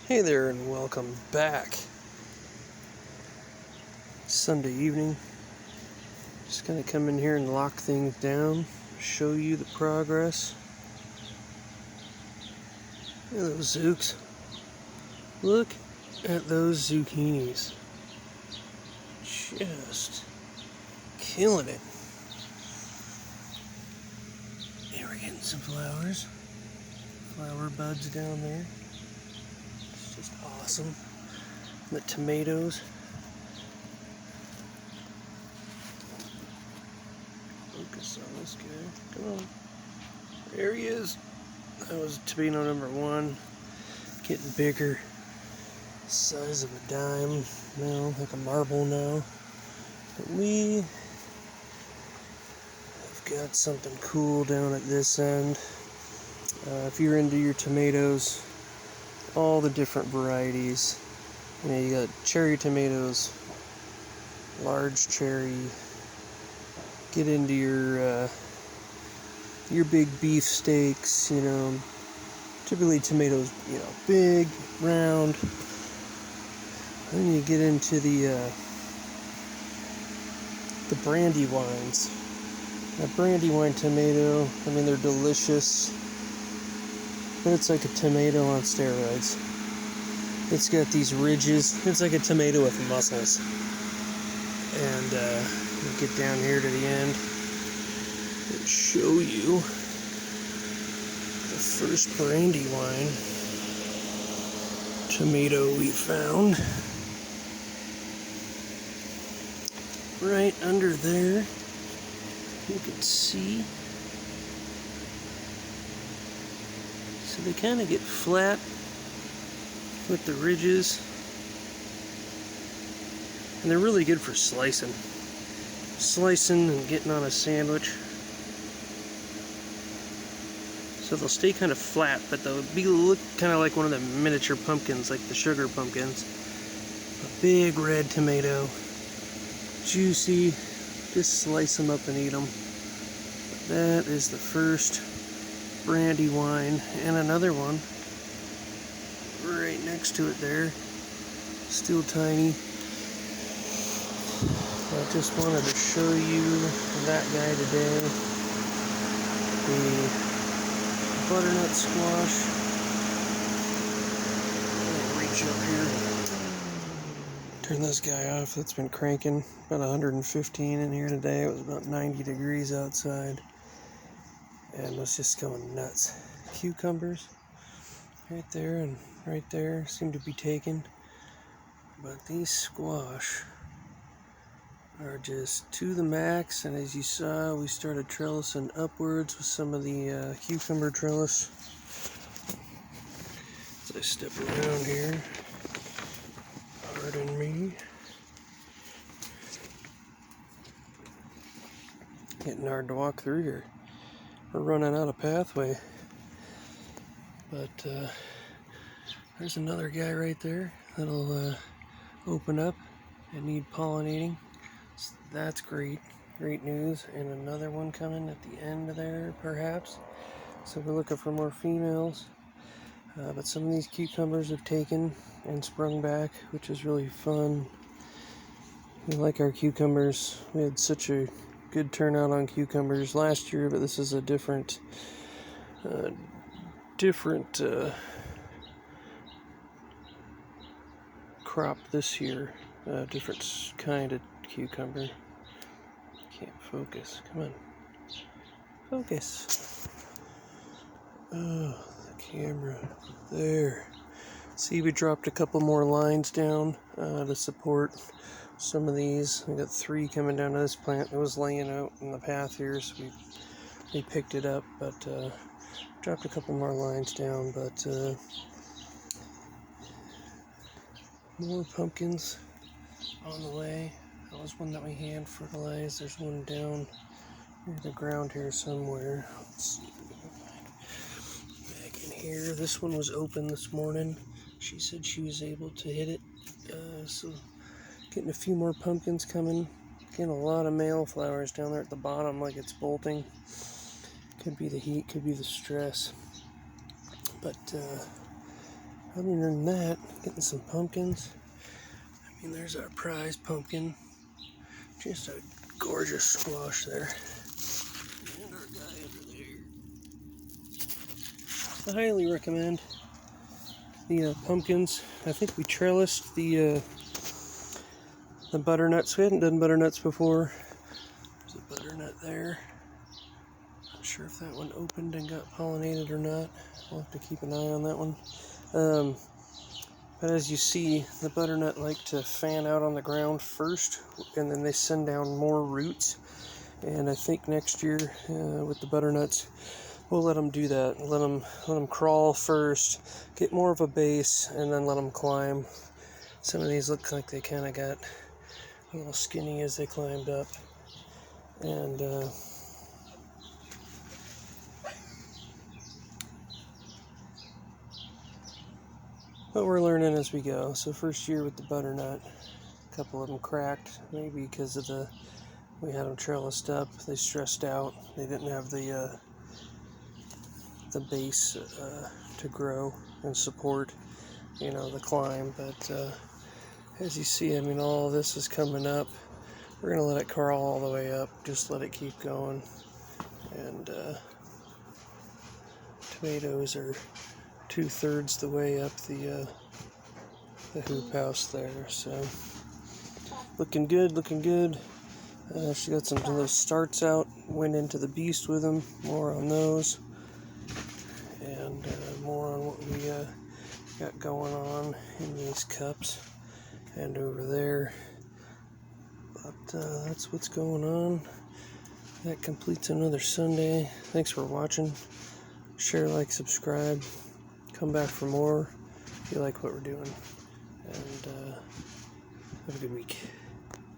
Hey there and welcome back. Sunday evening. Just gonna come in here and lock things down, show you the progress. Look at those zooks. Look at those zucchinis. Just killing it. Here we're getting some flowers. Flower buds down there. It's just awesome. The tomatoes. Focus on this guy. Come on. There he is. That was tomato number one. Getting bigger. Size of a dime now, like a marble now. But we have got something cool down at this end. If you're into your tomatoes, all the different varieties. You got cherry tomatoes, large cherry. Get into your big beef steaks, typically tomatoes, big, round. Then you get into the brandy wines. A brandy wine tomato, they're delicious, but it's like a tomato on steroids. It's got these ridges. It's like a tomato with muscles. And we'll get down here to the end and show you the first brandy wine tomato we found. Right under there, you can see. So they kind of get flat with the ridges. And they're really good for slicing. Slicing and getting on a sandwich. So they'll stay kind of flat, but they'll look kind of like one of the miniature pumpkins, like the sugar pumpkins. A big red tomato. Juicy. Just slice them up and eat them. That is the first brandy wine. And another one right next to it there. Still tiny. I just wanted to show you that guy today. The butternut squash. I'll reach up here. Turn this guy off. It's been cranking. About 115 in here today. It was about 90 degrees outside. And it's just going nuts. Cucumbers right there and right there seem to be taken. But these squash are just to the max, and as you saw, we started trellising upwards with some of the cucumber trellis. As I step around here, pardon me. Getting hard to walk through here. We're running out of pathway. But there's another guy right there that'll open up and need pollinating. So that's great news. And another one coming at the end there, perhaps. So we're looking for more females. But some of these cucumbers have taken and sprung back, which is really fun. We like our cucumbers. We had such a good turnout on cucumbers last year, but this is a different crop this year. Different kind of cucumber. Can't focus. Come on. Focus. Oh, the camera. There. See, we dropped a couple more lines down to support some of these. We got 3 coming down to this plant. It was laying out in the path here, so we picked it up, but dropped a couple more lines down. But more pumpkins on the way. That was one that we hand fertilized. There's one down near the ground here somewhere. Let's see if we can find back in here. This one was open this morning. She said she was able to hit it. So getting a few more pumpkins coming. Getting a lot of male flowers down there at the bottom, like it's bolting. Could be the heat, could be the stress. But other than that, getting some pumpkins. I mean, there's our prize pumpkin. Just a gorgeous squash there. And our guy over there. I highly recommend the pumpkins. I think we trellised the butternuts. We hadn't done butternuts before. There's a butternut there. Not sure if that one opened and got pollinated or not. I'll have to keep an eye on that one. But as you see, the butternut like to fan out on the ground first, and then they send down more roots. And I think next year with the butternuts, we'll let them do that. Let them crawl first, get more of a base, and then let them climb. Some of these look like they kind of got a little skinny as they climbed up. And but we're learning as we go. So first year with the butternut, a couple of them cracked, maybe because of we had them trellised up. They stressed out. They didn't have the base to grow and support, the climb. But as you see, I mean, all this is coming up. We're gonna let it crawl all the way up. Just let it keep going. And tomatoes are 2/3 the way up the hoop house there. So looking good, looking good. She got some of those starts out. Went into the beast with them. More on those. And more on what we got going on in these cups and over there. But that's what's going on. That completes another Sunday. Thanks for watching. Share, like, subscribe. Come back for more if you like what we're doing. And have a good week.